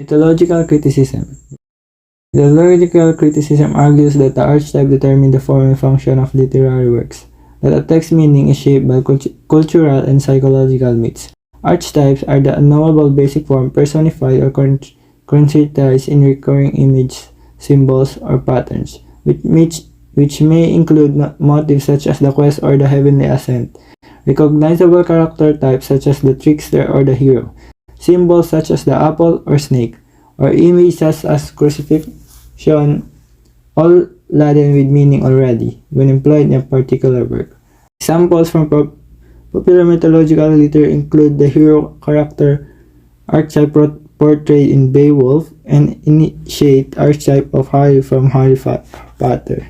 Mythological criticism. Mythological criticism argues that the archetype determines the form and function of literary works, that a text's meaning is shaped by cultural and psychological myths. Archetypes are the unknowable basic form personified or concretized in recurring images, symbols, or patterns, which may include motifs such as the quest or the heavenly ascent, recognizable character types such as the trickster or the hero, symbols such as the apple or snake, or images such as crucifixion, all laden with meaning already when employed in a particular work. Examples from popular mythological literature include the hero character archetype portrayed in Beowulf and initiate archetype of Harry from Harry Potter.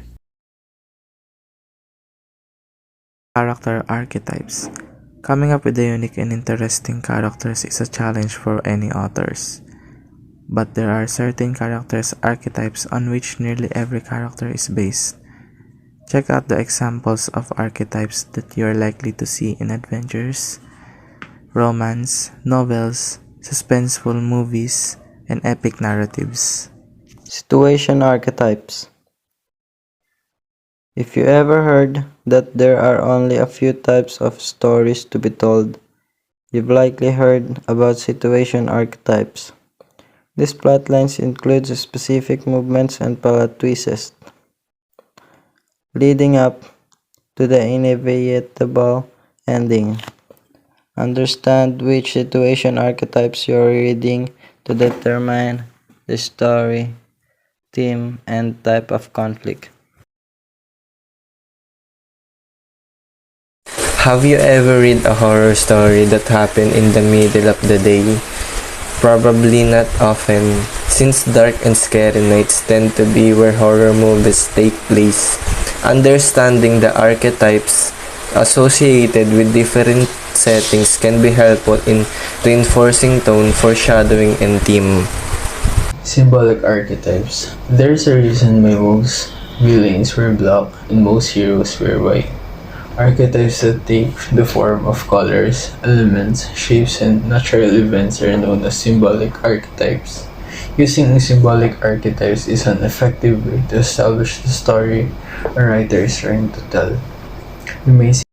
Character archetypes. Coming up with the unique and interesting characters is a challenge for any authors. But there are certain characters archetypes on which nearly every character is based. Check out the examples of archetypes that you are likely to see in adventures, romance, novels, suspenseful movies, and epic narratives. Situation archetypes. If you ever heard that there are only a few types of stories to be told, you've likely heard about situation archetypes. These plotlines include specific movements and plot twists, leading up to the inevitable ending. Understand which situation archetypes you're reading to determine the story, theme, and type of conflict. Have you ever read a horror story that happened in the middle of the day? Probably not often, since dark and scary nights tend to be where horror movies take place. Understanding the archetypes associated with different settings can be helpful in reinforcing tone, foreshadowing, and theme. Symbolic archetypes. There's a reason why most villains wear black and most heroes wear white. Archetypes that take the form of colors, elements, shapes, and natural events are known as symbolic archetypes. Using symbolic archetypes is an effective way to establish the story a writer is trying to tell. You may see